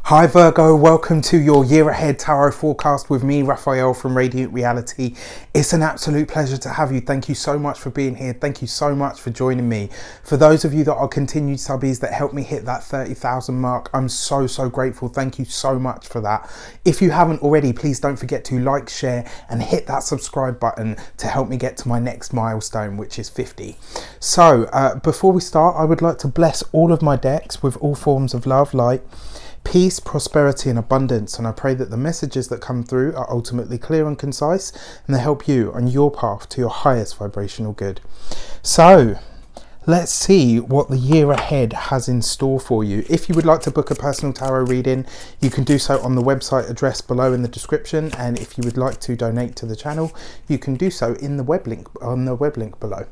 Hi Virgo, welcome to your year ahead tarot forecast with me, Raphael from Reydiant Reality. It's an absolute pleasure to have you. Thank you so much for being here. Thank you so much for joining me. For those of you that are continued subbies that helped me hit that 30,000 mark, I'm so grateful. Thank you so much for that. If you haven't already, please don't forget to like, share and hit that subscribe button to help me get to my next milestone, which is 50. So before we start, I would like to bless all of my decks with all forms of love, light, peace, prosperity and abundance, and I pray that the messages that come through are ultimately clear and concise and they help you on your path to your highest vibrational good. So let's see what the year ahead has in store for you. If you would like to book a personal tarot reading, you can do so on the website address below in the description, and if you would like to donate to the channel, you can do so in the web link on the web link below.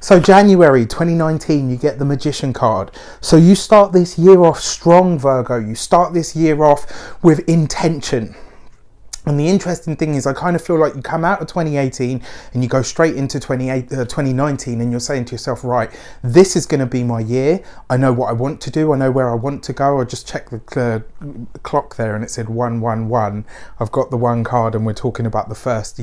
So January 2019, you get the Magician card. So you start this year off strong, Virgo. You start this year off with intention. And the interesting thing is, I kind of feel like you come out of 2018 and you go straight into 2019 and you're saying to yourself, right, this is going to be my year. I know what I want to do. I know where I want to go. I just checked the clock there and it said 111. I've got the one card and we're talking about the first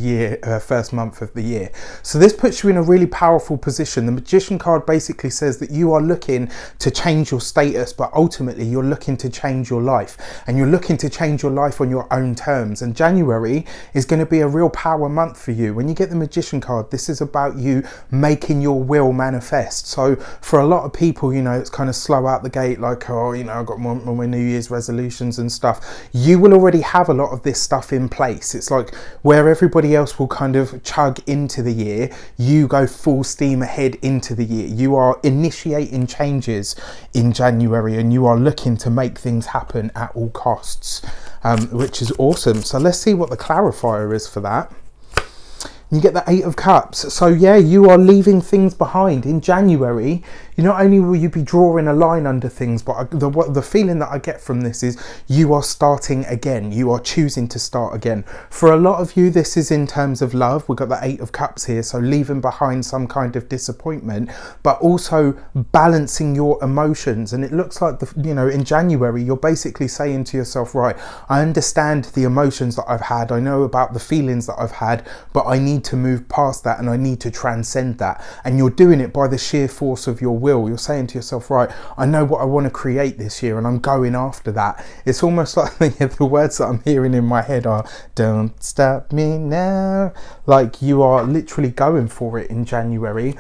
month of the year. So this puts you in a really powerful position. The Magician card basically says that you are looking to change your status, but ultimately you're looking to change your life, and you're looking to change your life on your own terms. And January is going to be a real power month for you. When you get the Magician card, this is about you making your will manifest. So for a lot of people, you know, it's kind of slow out the gate, like, oh, you know, I've got my New Year's resolutions and stuff. You will already have a lot of this stuff in place. It's like where everybody else will kind of chug into the year, you go full steam ahead into the year. You are initiating changes in January and you are looking to make things happen at all costs, which is awesome. So let's see what the clarifier is for that. You get the 8 of Cups. So yeah, you are leaving things behind in January. You not only will you be drawing a line under things, but the feeling that I get from this is you are starting again. You are choosing to start again. For a lot of you, this is in terms of love. We've got the 8 of Cups here. So leaving behind some kind of disappointment, but also balancing your emotions. And it looks like, you know, in January, you're basically saying to yourself, right, I understand the emotions that I've had. I know about the feelings that I've had, but I need to move past that and I need to transcend that. And you're doing it by the sheer force of your will. You're saying to yourself, right, I know what I want to create this year and I'm going after that. It's almost like the words that I'm hearing in my head are, don't stop me now. Like you are literally going for it in January.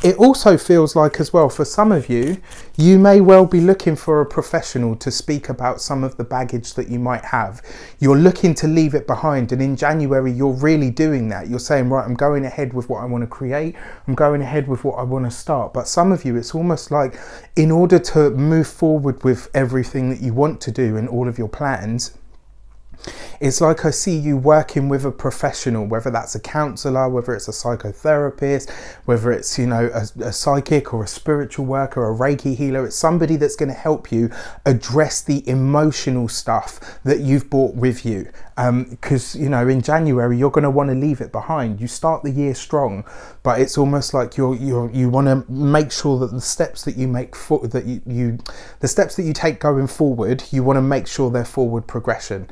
It also feels like as well, for some of you, you may well be looking for a professional to speak about some of the baggage that you might have. You're looking to leave it behind, and in January you're really doing that. You're saying, right, I'm going ahead with what I want to create. I'm going ahead with what I want to start. But some of you, it's almost like in order to move forward with everything that you want to do and all of your plans, it's like I see you working with a professional, whether that's a counsellor, whether it's a psychotherapist, whether it's, you know, a psychic or a spiritual worker, a Reiki healer. It's somebody that's going to help you address the emotional stuff that you've brought with you. Because, you know, in January, you're going to want to leave it behind. You start the year strong, but it's almost like you want to make sure that the steps that you make, the steps that you take going forward, you want to make sure they're forward progression.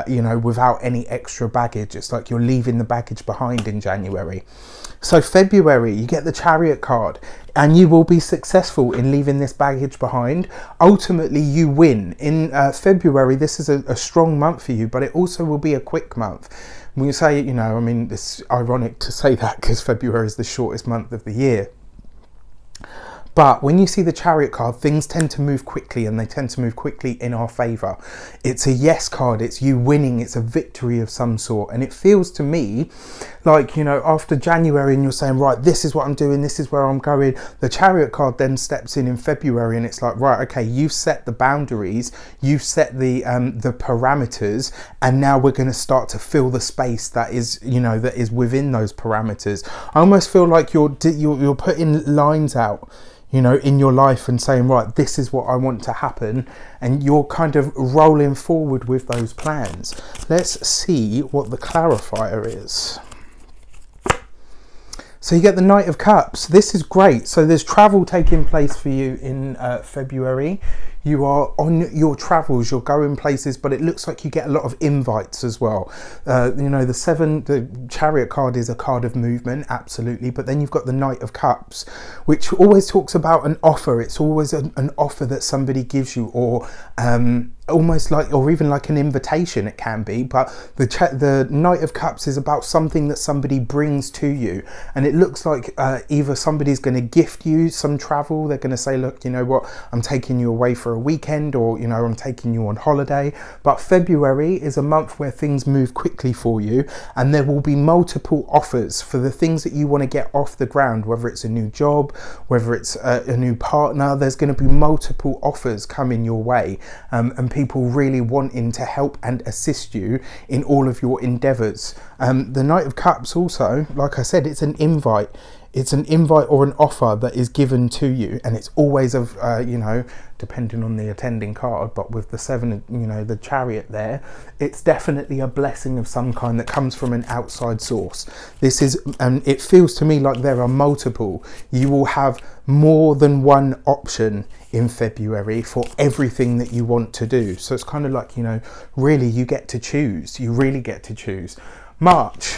You know, without any extra baggage. It's like you're leaving the baggage behind in January. So February, you get the Chariot card and you will be successful in leaving this baggage behind. Ultimately, you win. In February, this is a strong month for you, but it also will be a quick month. When you say, you know, I mean, it's ironic to say that because February is the shortest month of the year. But when you see the Chariot card, things tend to move quickly, and they tend to move quickly in our favour. It's a yes card. It's you winning. It's a victory of some sort. And it feels to me like, you know, after January and you're saying, right, this is what I'm doing, this is where I'm going. The Chariot card then steps in February and it's like, right, okay, you've set the boundaries, you've set the parameters, and now we're going to start to fill the space that is, you know, that is within those parameters. I almost feel like you're putting lines out, you know, in your life and saying, right, this is what I want to happen, and you're kind of rolling forward with those plans. Let's see what the clarifier is. So you get the Knight of Cups. This is great. So there's travel taking place for you in February. you are on your travels, you're going places, but it looks like you get a lot of invites as well. You know, the Chariot card is a card of movement, absolutely, but then you've got the Knight of Cups, which always talks about an offer. It's always an offer that somebody gives you, or almost like, or even like an invitation it can be, but the Knight of Cups is about something that somebody brings to you, and it looks like either somebody's going to gift you some travel. They're going to say, look, you know what, I'm taking you away for a weekend, or, you know, I'm taking you on holiday. But February is a month where things move quickly for you, and there will be multiple offers for the things that you want to get off the ground, whether it's a new job, whether it's a new partner. There's going to be multiple offers coming your way, and people really wanting to help and assist you in all of your endeavors. The Knight of Cups also, like I said, it's an invite. It's an invite or an offer that is given to you, and it's always of, you know, depending on the attending card, but with the 7, you know, the Chariot there, it's definitely a blessing of some kind that comes from an outside source. This is, and it feels to me like there are multiple. You will have more than one option in February for everything that you want to do. So it's kind of like, you know, really you get to choose. You really get to choose. March.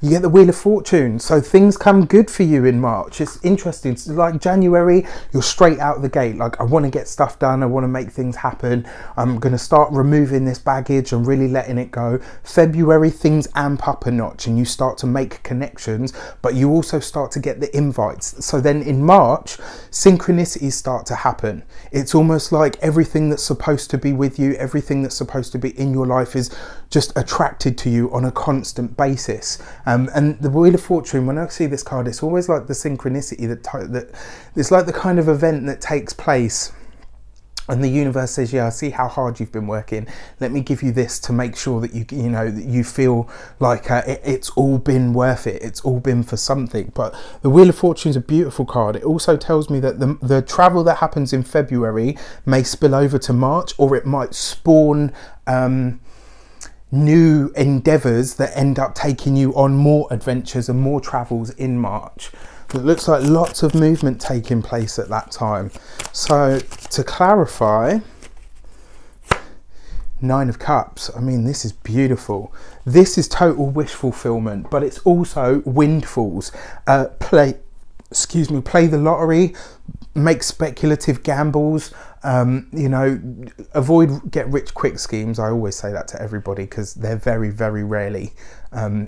You get the Wheel of Fortune, so things come good for you in March. It's interesting. It's like January, you're straight out of the gate. Like, I want to get stuff done. I want to make things happen. I'm going to start removing this baggage and really letting it go. February, things amp up a notch and you start to make connections, but you also start to get the invites. So then in March, synchronicities start to happen. It's almost like everything that's supposed to be with you, everything that's supposed to be in your life is just attracted to you on a constant basis. And the Wheel of Fortune, when I see this card, it's always like the synchronicity that it's like the kind of event that takes place, and the universe says, yeah, I see how hard you've been working. Let me give you this to make sure that you know, that you feel like it's all been worth it. It's all been for something. But the Wheel of Fortune is a beautiful card. It also tells me that the travel that happens in February may spill over to March, or it might spawn new endeavors that end up taking you on more adventures and more travels in March. It looks like lots of movement taking place at that time. So to clarify, 9 of Cups, I mean, this is beautiful. This is total wish fulfillment, but it's also windfalls. Play the lottery, make speculative gambles, you know, avoid get rich quick schemes. I always say that to everybody because they're very, very rarely,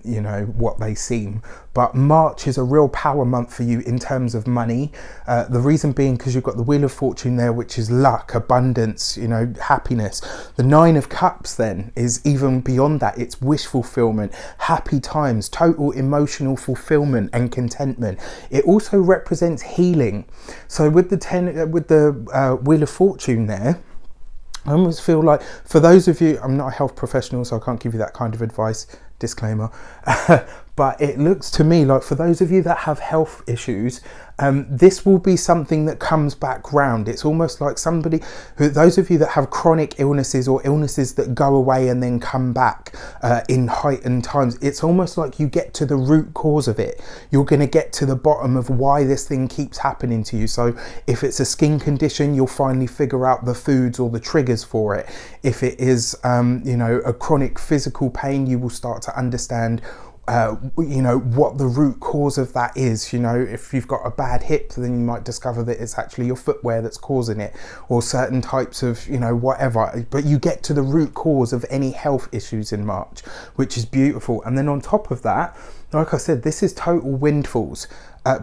you know, what they seem. But March is a real power month for you in terms of money. The reason being because you've got the Wheel of Fortune there, which is luck, abundance, you know, happiness. The 9 of Cups then is even beyond that. It's wish fulfillment, happy times, total emotional fulfillment and contentment. It also represents healing. So with the Wheel of Fortune there, I almost feel like, for those of you, I'm not a health professional, so I can't give you that kind of advice, disclaimer, but it looks to me like for those of you that have health issues, this will be something that comes back round. It's almost like somebody those of you that have chronic illnesses or illnesses that go away and then come back in heightened times, it's almost like you get to the root cause of it. You're going to get to the bottom of why this thing keeps happening to you. So if it's a skin condition, you'll finally figure out the foods or the triggers for it. If it is, you know, a chronic physical pain, you will start to understand you know, what the root cause of that is. You know, if you've got a bad hip, then you might discover that it's actually your footwear that's causing it, or certain types of, you know, whatever. But you get to the root cause of any health issues in March, which is beautiful. And then on top of that, like I said, this is total windfalls.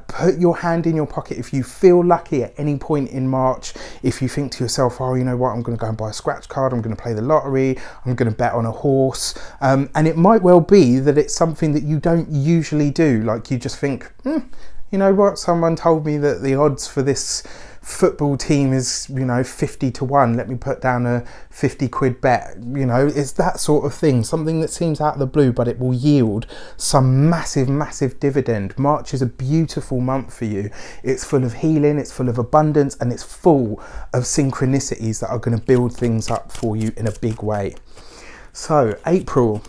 Put your hand in your pocket if you feel lucky at any point in March. If you think to yourself, oh, you know what, I'm going to go and buy a scratch card, I'm going to play the lottery, I'm going to bet on a horse. And it might well be that it's something that you don't usually do. Like you just think, you know what, someone told me that the odds for this football team is, you know, 50 to 1. Let me put down a 50 quid bet. You know, it's that sort of thing. Something that seems out of the blue, but it will yield some massive, massive dividend. March is a beautiful month for you. It's full of healing, it's full of abundance, and it's full of synchronicities that are going to build things up for you in a big way. So April,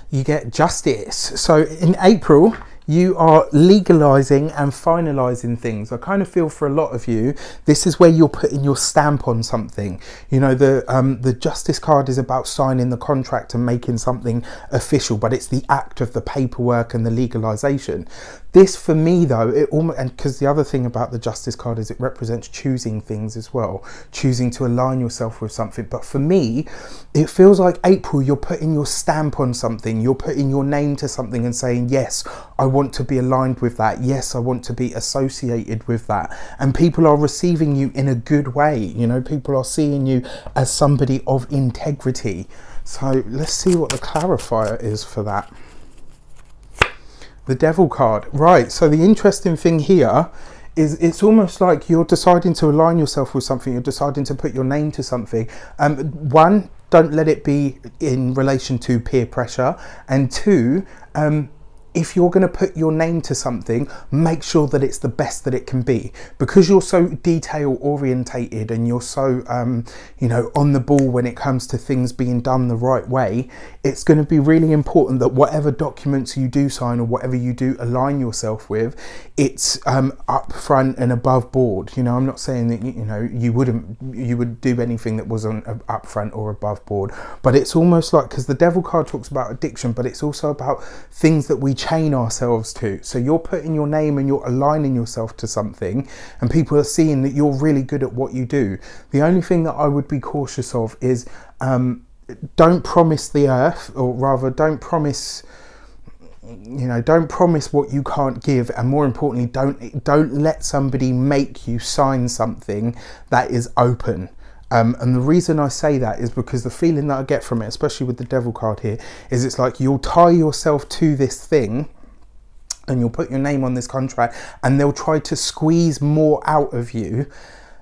you get Justice. So in April, you are legalizing and finalizing things. I kind of feel for a lot of you, this is where you're putting your stamp on something. You know, the Justice card is about signing the contract and making something official, but it's the act of the paperwork and the legalization. This for me though, it almost, and because the other thing about the Justice card is it represents choosing things as well, choosing to align yourself with something. But for me, it feels like April, you're putting your stamp on something, you're putting your name to something and saying, yes, I want to be aligned with that. Yes, I want to be associated with that. And people are receiving you in a good way. You know, people are seeing you as somebody of integrity. So let's see what the clarifier is for that. The Devil card. Right, so the interesting thing here is it's almost like you're deciding to align yourself with something, you're deciding to put your name to something. One, don't let it be in relation to peer pressure. And two, if you're going to put your name to something, make sure that it's the best that it can be. Because you're so detail orientated and you're so, you know, on the ball when it comes to things being done the right way, it's going to be really important that whatever documents you do sign or whatever you do align yourself with, it's up front and above board. You know, I'm not saying that, you know, you would do anything that wasn't up front or above board, but it's almost like, because the Devil card talks about addiction, but it's also about things that we chain ourselves to. So you're putting your name and you're aligning yourself to something, and people are seeing that you're really good at what you do. The only thing that I would be cautious of is don't promise the earth, or rather don't promise, you know, don't promise what you can't give. And more importantly, don't let somebody make you sign something that is open. And the reason I say that is because the feeling that I get from it, especially with the Devil card here, is it's like you'll tie yourself to this thing and you'll put your name on this contract, and they'll try to squeeze more out of you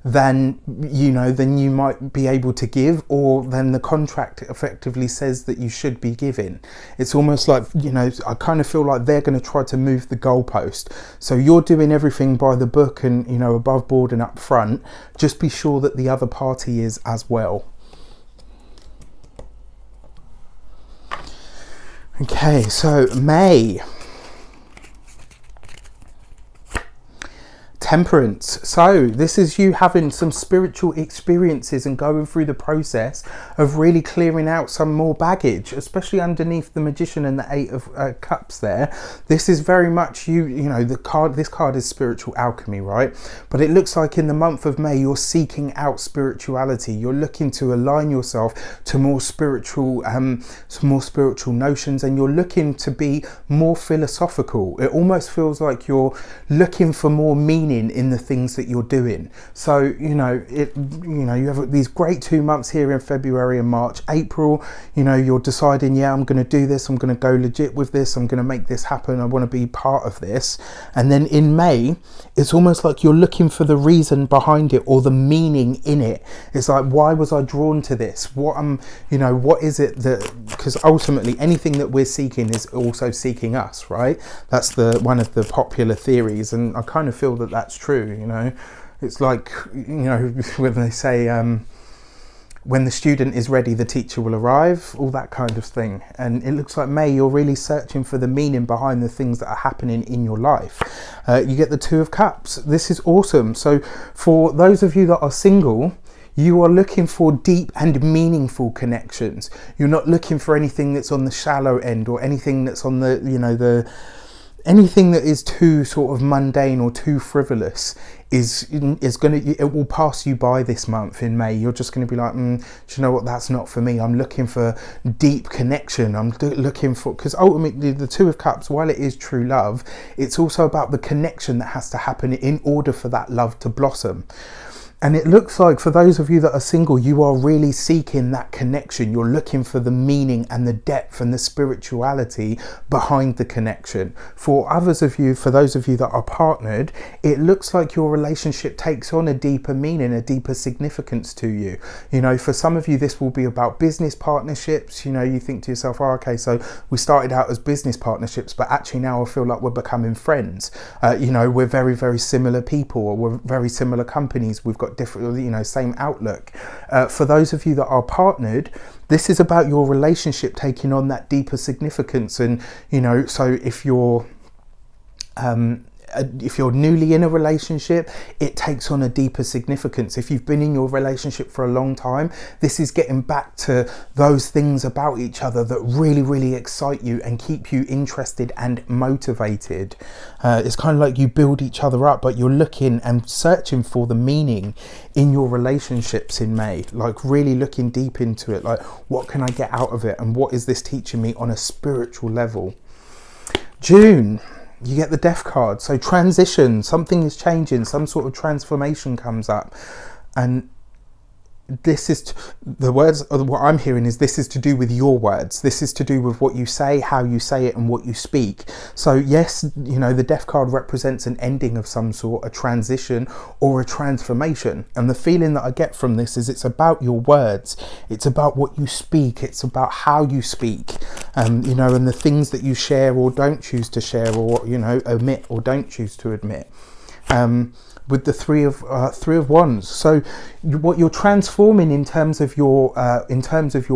than, you know, than you might be able to give, or than the contract effectively says that you should be giving. It's almost like, you know, I kind of feel like they're going to try to move the goalpost. So you're doing everything by the book and, you know, above board and up front. Just be sure that the other party is as well. Okay, so May. Temperance. So this is you having some spiritual experiences and going through the process of really clearing out some more baggage, especially underneath the Magician and the Eight of Cups there. This is very much you know, this card is spiritual alchemy, right? But it looks like in the month of May, you're seeking out spirituality. You're looking to align yourself to more spiritual, some more spiritual notions, and you're looking to be more philosophical. It almost feels like you're looking for more meaning in the things that you're doing. So, you know, you have these great 2 months here in February and March. April, you know, you're deciding, yeah, I'm going to do this, I'm going to go legit with this, I'm going to make this happen, I want to be part of this. And then in May, it's almost like you're looking for the reason behind it, or the meaning in it. It's like, why was I drawn to this? What you know, what is it that, because ultimately anything that we're seeking is also seeking us, right? That's one of the popular theories, and I kind of feel that that's true. You know, it's like, you know, when they say when the student is ready, the teacher will arrive, all that kind of thing. And it looks like May, you're really searching for the meaning behind the things that are happening in your life. You get the Two of Cups. This is awesome. So for those of you that are single, you are looking for deep and meaningful connections. You're not looking for anything that's on the shallow end, or anything that's on the, you know, anything that is too sort of mundane or too frivolous is going to, it will pass you by this month in May. You're just going to be like, do you know what, that's not for me. I'm looking for deep connection. I'm looking for, because ultimately the Two of Cups, while it is true love, it's also about the connection that has to happen in order for that love to blossom. And it looks like for those of you that are single, you are really seeking that connection. You're looking for the meaning and the depth and the spirituality behind the connection. For others of you, for those of you that are partnered, it looks like your relationship takes on a deeper meaning, a deeper significance to you. You know, for some of you, this will be about business partnerships. You know, you think to yourself, oh, okay, so we started out as business partnerships, but actually now I feel like we're becoming friends. You know, we're very, very similar people, or we're very similar companies. We've got different, you know, same outlook. For those of you that are partnered, this is about your relationship taking on that deeper significance. And, you know, so if you're If you're newly in a relationship, it takes on a deeper significance. If you've been in your relationship for a long time, this is getting back to those things about each other that really, really excite you and keep you interested and motivated. It's kind of like you build each other up, but you're looking and searching for the meaning in your relationships in May, like really looking deep into it, like what can I get out of it and what is this teaching me on a spiritual level. June, you get the Death card. So transition, something is changing, some sort of transformation comes up. And this is the words, what I'm hearing is this is to do with your words. This is to do with what you say, how you say it, and what you speak. So yes, you know, the Death card represents an ending of some sort, a transition or a transformation. And the feeling that I get from this is it's about your words. It's about what you speak. It's about how you speak, you know, and the things that you share or don't choose to share, or, you know, omit or don't choose to admit. With the three of wands, so what you're transforming in terms of your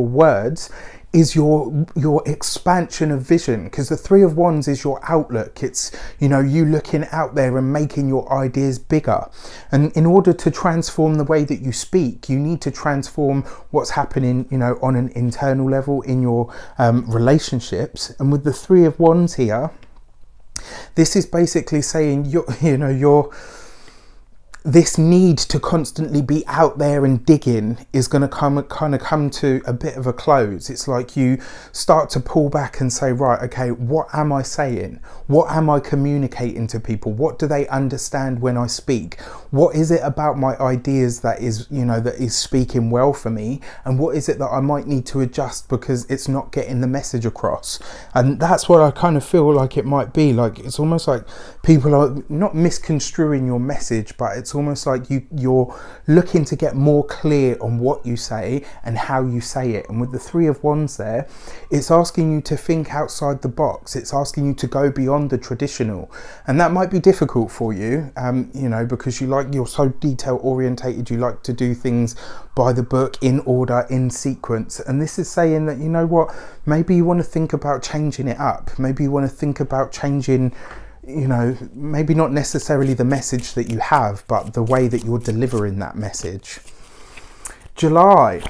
words is your expansion of vision, because the Three of Wands is your outlook. It's, you know, you looking out there and making your ideas bigger. And in order to transform the way that you speak, you need to transform what's happening, you know, on an internal level in your relationships. And with the Three of Wands here, this is basically saying this need to constantly be out there and digging is going to come to a bit of a close. It's like you start to pull back and say, right, okay, what am I saying? What am I communicating to people? What do they understand when I speak? What is it about my ideas that is, you know, that is speaking well for me? And what is it that I might need to adjust because it's not getting the message across? And that's what I kind of feel like it might be. Like, it's almost like people are not misconstruing your message, but it's almost like you're looking to get more clear on what you say and how you say it. And with the Three of Wands there, it's asking you to think outside the box. It's asking you to go beyond the traditional, and that might be difficult for you, you know, because you're so detail orientated. You like to do things by the book, in order, in sequence. And this is saying that, you know what, maybe you want to think about changing it up. Maybe you want to think about changing, you know, maybe not necessarily the message that you have, but the way that you're delivering that message. July,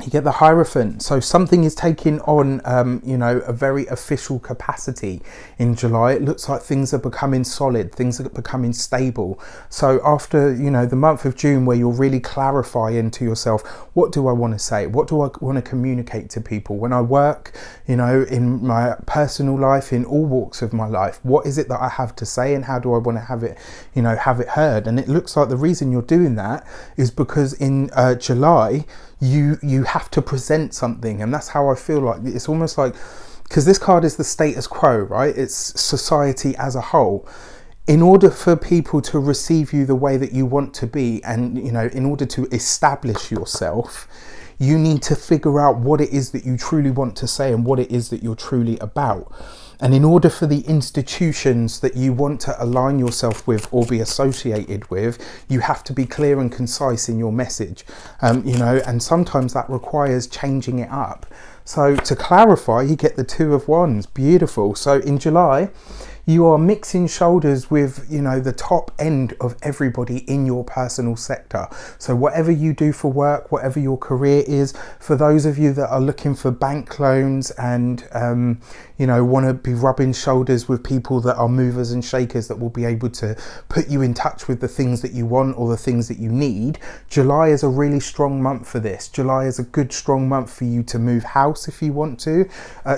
you get the Hierophant. So something is taking on, you know, a very official capacity in July. It looks like things are becoming solid, things are becoming stable. So after, you know, the month of June, where you're really clarifying to yourself, what do I want to say? What do I want to communicate to people? When I work, you know, in my personal life, in all walks of my life, what is it that I have to say and how do I want to have it, you know, have it heard? And it looks like the reason you're doing that is because in July, you have to present something. And that's how I feel like it's almost like, because this card is the status quo, right? It's society as a whole. In order for people to receive you the way that you want to be, and, you know, in order to establish yourself, you need to figure out what it is that you truly want to say and what it is that you're truly about. And in order for the institutions that you want to align yourself with or be associated with, you have to be clear and concise in your message, you know, and sometimes that requires changing it up. So to clarify, you get the Two of Wands. Beautiful. So in July, you are mixing shoulders with, you know, the top end of everybody in your personal sector. So whatever you do for work, whatever your career is, for those of you that are looking for bank loans and, you know, want to be rubbing shoulders with people that are movers and shakers that will be able to put you in touch with the things that you want or the things that you need, July is a really strong month for this. July is a good, strong month for you to move house if you want to.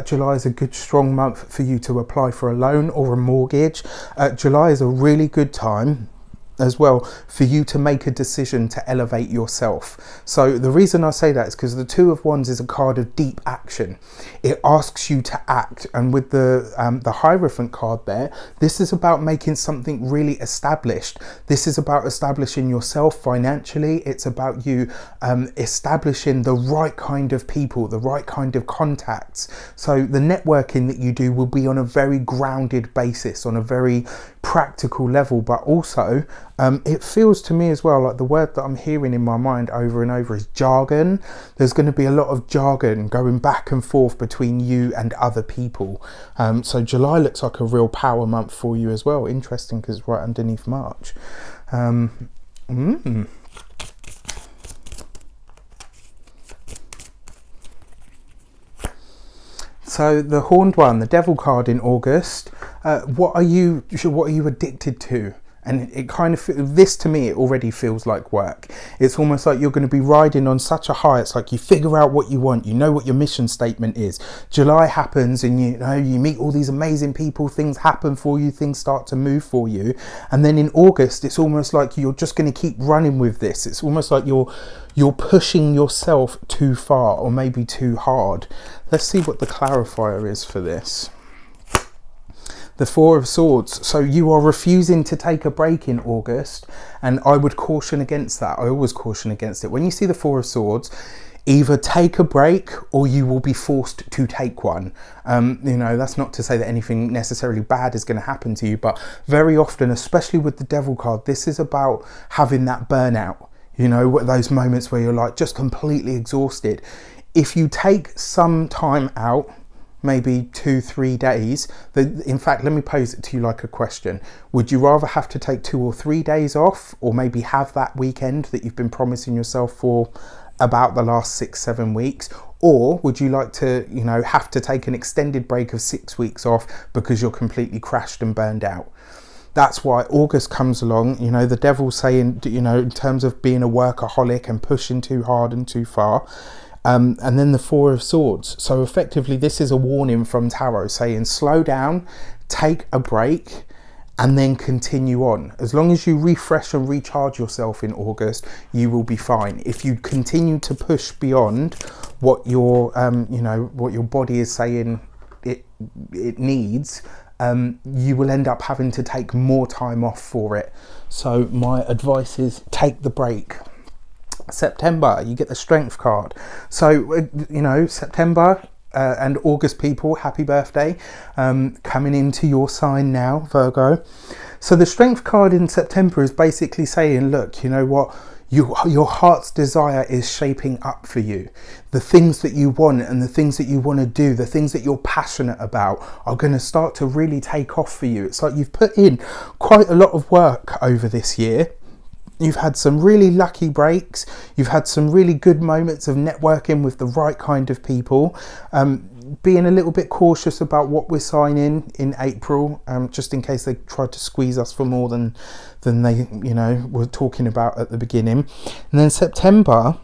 July is a good, strong month for you to apply for a loan or a mortgage. July is a really good time as well for you to make a decision to elevate yourself. So the reason I say that is because the Two of Wands is a card of deep action. It asks you to act, and with the Hierophant card there, this is about making something really established. This is about establishing yourself financially. It's about you establishing the right kind of people, the right kind of contacts. So the networking that you do will be on a very grounded basis, on a very practical level, but also It feels to me as well like the word that I'm hearing in my mind over and over is jargon. There's going to be a lot of jargon going back and forth between you and other people. So July looks like a real power month for you as well. Interesting, because it's right underneath March. So the Horned One, the Devil card in August. What are you addicted to? And it kind of, this to me, it already feels like work. It's almost like you're going to be riding on such a high. It's like you figure out what you want. You know what your mission statement is. July happens and you meet all these amazing people. Things happen for you. Things start to move for you. And then in August, it's almost like you're just going to keep running with this. It's almost like you're pushing yourself too far, or maybe too hard. Let's see what the clarifier is for this. The Four of Swords. So you are refusing to take a break in August, and I would caution against that. I always caution against it. When you see the Four of Swords, either take a break or you will be forced to take one. You know, that's not to say that anything necessarily bad is going to happen to you, but very often, especially with the Devil card, this is about having that burnout. You know, those moments where you're like just completely exhausted. If you take some time out, maybe 2-3 days, in fact, let me pose it to you like a question. Would you rather have to take 2 or 3 days off, or maybe have that weekend that you've been promising yourself for about the last 6-7 weeks? Or would you like to, you know, have to take an extended break of 6 weeks off because you're completely crashed and burned out? That's why August comes along, you know, the Devil's saying, you know, in terms of being a workaholic and pushing too hard and too far. And then the Four of Swords. So effectively, this is a warning from Tarot saying slow down, take a break, and then continue on. As long as you refresh and recharge yourself in August, you will be fine. If you continue to push beyond what your, you know, what your body is saying it needs, you will end up having to take more time off for it. So my advice is take the break. September, you get the Strength card. So you know, September and August people, happy birthday, coming into your sign now, Virgo. So the Strength card in September is basically saying, look, you know what, your heart's desire is shaping up for you. The things that you want and the things that you want to do, the things that you're passionate about, are going to start to really take off for you. It's like you've put in quite a lot of work over this year. You've had some really lucky breaks. You've had some really good moments of networking with the right kind of people. Being a little bit cautious about what we're signing in April, just in case they try to squeeze us for more than they, you know, were talking about at the beginning. And then September,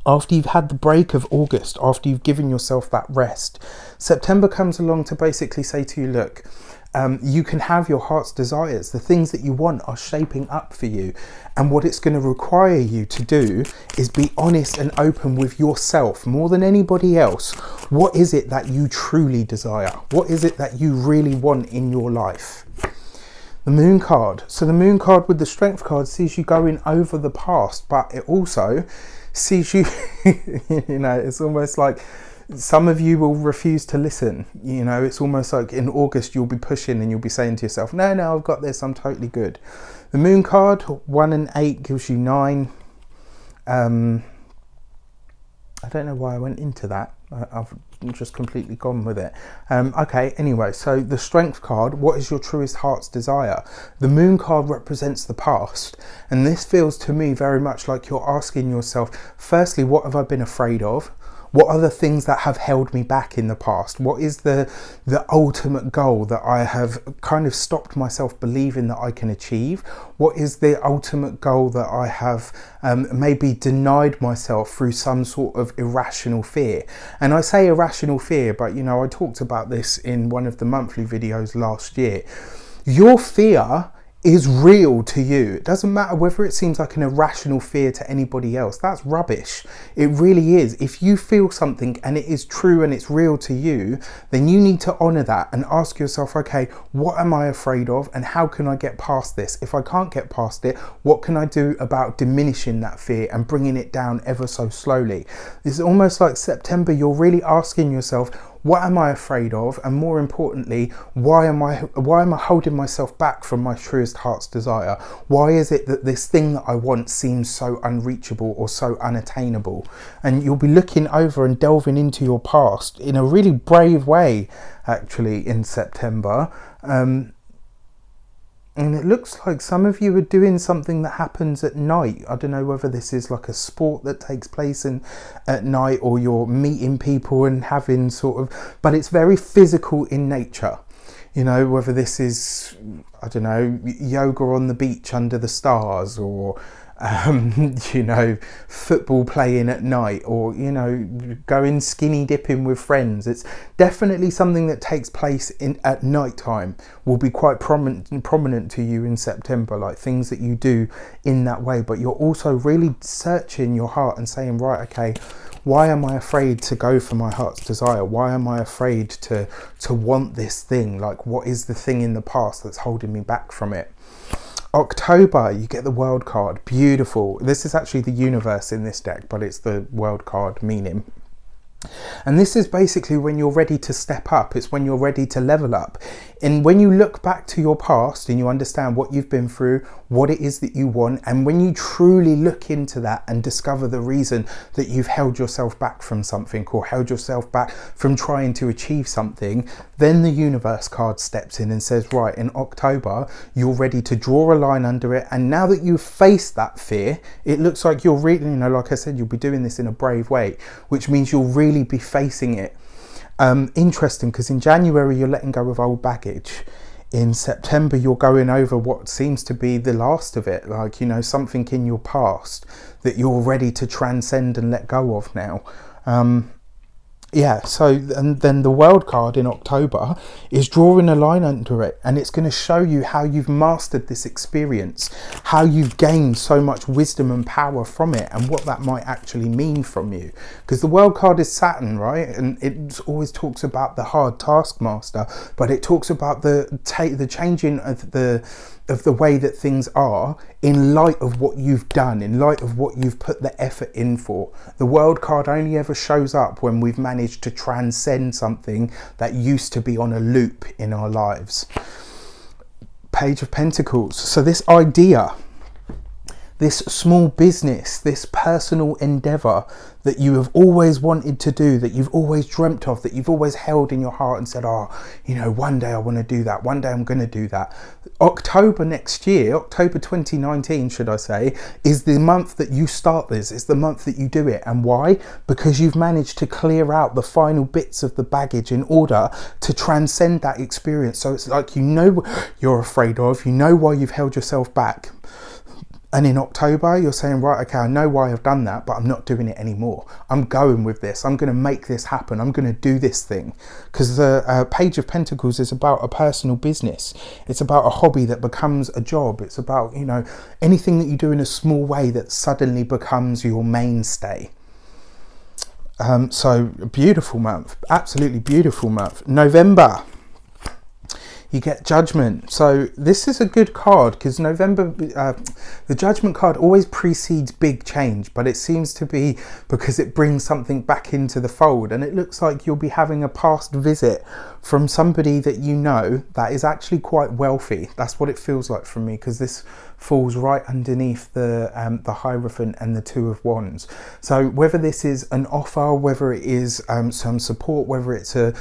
after you've had the break of August, after you've given yourself that rest, September comes along to basically say to you, look, you can have your heart's desires. The things that you want are shaping up for you. And what it's going to require you to do is be honest and open with yourself more than anybody else. What is it that you truly desire? What is it that you really want in your life? The Moon card. So the Moon card with the Strength card sees you going over the past, but it also sees you, you know, it's almost like some of you will refuse to listen. You know, it's almost like in August you'll be pushing and you'll be saying to yourself, no, I've got this, I'm totally good. The Moon card, 1 and 8 gives you 9. I don't know why I went into that. I've just completely gone with it. Okay, anyway, so the Strength card, what is your truest heart's desire? The Moon card represents the past, and this feels to me very much like you're asking yourself, firstly, what have I been afraid of? What are the things that have held me back in the past? What is the ultimate goal that I have kind of stopped myself believing that I can achieve? What is the ultimate goal that I have maybe denied myself through some sort of irrational fear? And I say irrational fear, but you know, I talked about this in one of the monthly videos last year. Your fear is real to you. It doesn't matter whether it seems like an irrational fear to anybody else. That's rubbish. It really is. If you feel something and it is true and it's real to you, then you need to honor that and ask yourself, okay, what am I afraid of and how can I get past this? If I can't get past it, what can I do about diminishing that fear and bringing it down ever so slowly? It's almost like September, you're really asking yourself, What am I afraid of? And more importantly, why am I holding myself back from my truest heart's desire? Why is it that this thing that I want seems so unreachable or so unattainable? And you'll be looking over and delving into your past in a really brave way, actually, in September. And it looks like some of you are doing something that happens at night. I don't know whether this is like a sport that takes place at night, or you're meeting people and having sort of, but it's very physical in nature. You know, whether this is, I don't know, yoga on the beach under the stars, or you know, football playing at night, or, you know, going skinny dipping with friends. It's definitely something that takes place at night time, will be quite prominent to you in September, like things that you do in that way. But you're also really searching your heart and saying, right, okay, why am I afraid to go for my heart's desire? Why am I afraid to want this thing? Like, what is the thing in the past that's holding me back from it? October, you get the World card. Beautiful. This is actually the universe in this deck, but it's the World card meaning. And this is basically when you're ready to step up. It's when you're ready to level up. And when you look back to your past and you understand what you've been through, what it is that you want, and when you truly look into that and discover the reason that you've held yourself back from something, or held yourself back from trying to achieve something, then the universe card steps in and says, right, in October, you're ready to draw a line under it. And now that you've faced that fear, it looks like you're really, you know, like I said, you'll be doing this in a brave way, which means you'll really be facing it. Interesting, because in January you're letting go of old baggage. In September you're going over what seems to be the last of it, like, you know, something in your past that you're ready to transcend and let go of now. Yeah, so, and then the World card in October is drawing a line under it, and it's going to show you how you've mastered this experience, how you've gained so much wisdom and power from it, and what that might actually mean from you. Because the World card is Saturn, right? And it always talks about the hard taskmaster, but it talks about the changing of the way that things are in light of what you've done, in light of what you've put the effort in for. The World card only ever shows up when we've managed to transcend something that used to be on a loop in our lives. Page of Pentacles. So this idea, this small business, this personal endeavor that you have always wanted to do, that you've always dreamt of, that you've always held in your heart and said, oh, you know, one day I want to do that, one day I'm going to do that. October next year, October 2019, should I say, is the month that you start this. It's the month that you do it. And why? Because you've managed to clear out the final bits of the baggage in order to transcend that experience. So it's like, you know what you're afraid of, you know why you've held yourself back. And in October, you're saying, right, okay, I know why I've done that, but I'm not doing it anymore. I'm going with this. I'm going to make this happen. I'm going to do this thing. Because the Page of Pentacles is about a personal business. It's about a hobby that becomes a job. It's about, you know, anything that you do in a small way that suddenly becomes your mainstay. So beautiful month, absolutely beautiful month. November. You get Judgment. So this is a good card because November, the Judgment card always precedes big change, but it seems to be because it brings something back into the fold. And it looks like you'll be having a past visit from somebody that you know that is actually quite wealthy. That's what it feels like from me, because this falls right underneath the Hierophant and the Two of Wands. So whether this is an offer, whether it is some support, whether it's a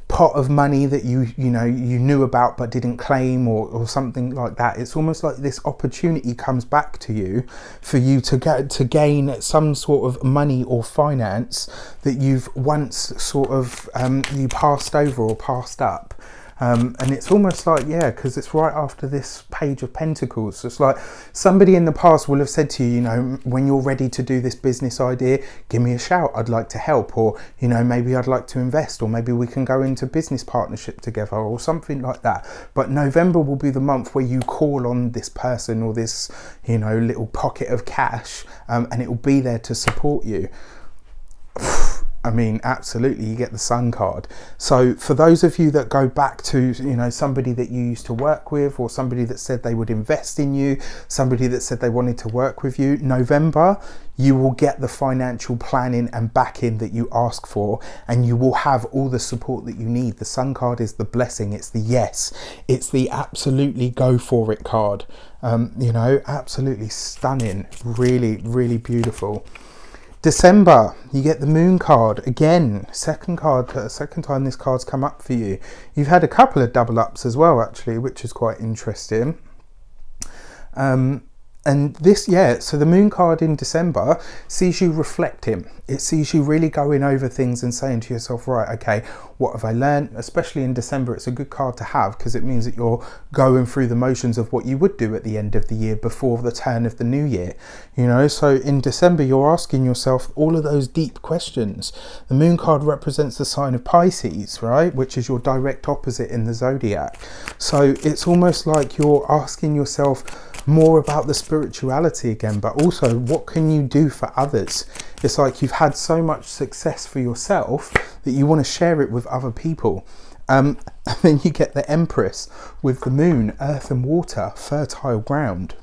pot of money that you knew about but didn't claim, or something like that, it's almost like this opportunity comes back to you for you to gain some sort of money or finance that you've once sort of you passed over or passed up. And it's almost like, yeah, because it's right after this Page of Pentacles. So it's like somebody in the past will have said to you, you know, when you're ready to do this business idea, give me a shout, I'd like to help. Or, you know, maybe I'd like to invest, or maybe we can go into business partnership together, or something like that. But November will be the month where you call on this person or this, you know, little pocket of cash, and it will be there to support you. I mean, absolutely, you get the Sun card. So for those of you that go back to, you know, somebody that you used to work with, or somebody that said they would invest in you, somebody that said they wanted to work with you, November, you will get the financial planning and backing that you ask for, and you will have all the support that you need. The Sun card is the blessing. It's the yes. It's the absolutely go for it card. You know, absolutely stunning. Really, really beautiful. December, you get the Moon card again. Second time this card's come up for you. You've had a couple of double ups as well, actually, which is quite interesting. And this, yeah, so the Moon card in December sees you reflecting. It sees you really going over things and saying to yourself, right, okay, what have I learned? Especially in December, it's a good card to have because it means that you're going through the motions of what you would do at the end of the year before the turn of the new year. You know, so in December, you're asking yourself all of those deep questions. The Moon card represents the sign of Pisces, right? Which is your direct opposite in the zodiac. So it's almost like you're asking yourself more about the spirituality again, but also what can you do for others? It's like you've had so much success for yourself that you want to share it with other people. And then you get the Empress with the Moon, earth and water, fertile ground.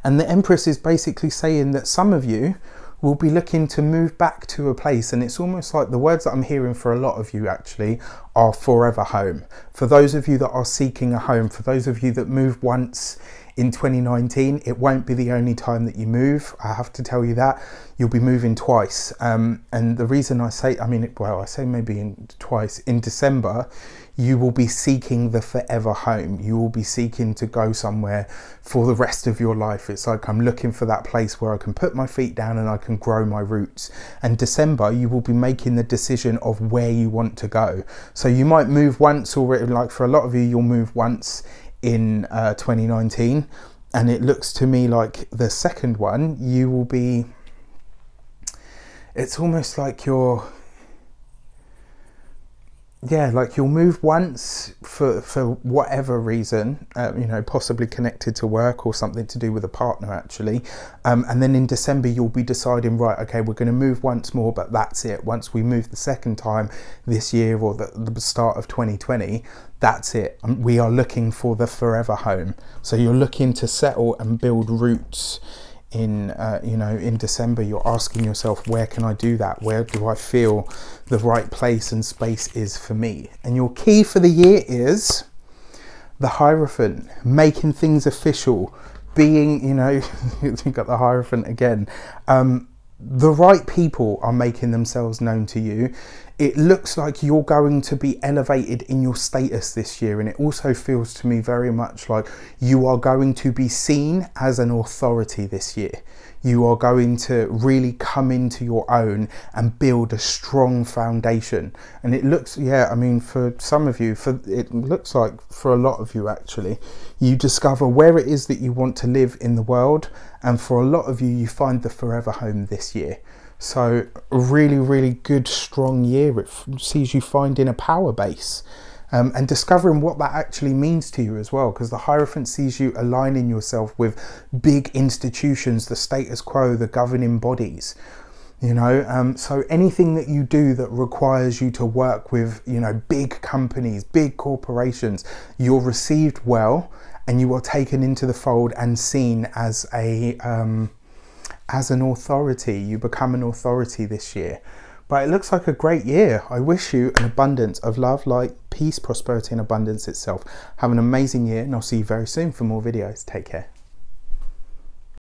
And the Empress is basically saying that some of you will be looking to move back to a place, and it's almost like the words that I'm hearing for a lot of you actually are forever home. For those of you that are seeking a home, for those of you that moved once in 2019, it won't be the only time that you move. I have to tell you that. You'll be moving twice. And the reason I say, I say maybe twice, in December, you will be seeking the forever home. You will be seeking to go somewhere for the rest of your life. It's like I'm looking for that place where I can put my feet down and I can grow my roots. And December, you will be making the decision of where you want to go. So you might move once already, like for a lot of you, you'll move once in 2019. And it looks to me like the second one, you will be, it's almost like you're, yeah, like you'll move once for whatever reason, you know, possibly connected to work or something to do with a partner actually. And then in December, you'll be deciding, right, okay, we're going to move once more, but that's it. Once we move the second time this year or the start of 2020, that's it. We are looking for the forever home. So you're looking to settle and build roots in you know, in December. You're asking yourself, where can I do that? Where do I feel the right place and space is for me? And your key for the year is the Hierophant, making things official, being, you know, you've got the Hierophant again. The right people are making themselves known to you. It looks like you're going to be elevated in your status this year, and it also feels to me very much like you are going to be seen as an authority this year. You are going to really come into your own and build a strong foundation. And it looks, yeah, I mean, for some of you, it looks like for a lot of you actually, you discover where it is that you want to live in the world. And for a lot of you, you find the forever home this year. So a really, really good, strong year. It sees you finding a power base and discovering what that actually means to you as well, because the Hierophant sees you aligning yourself with big institutions, the status quo, the governing bodies, you know. So anything that you do that requires you to work with, you know, big companies, big corporations, you're received well and you are taken into the fold and seen as an authority. You become an authority this year. But it looks like a great year. I wish you an abundance of love, light, peace, prosperity and abundance itself. Have an amazing year, and I'll see you very soon for more videos. Take care.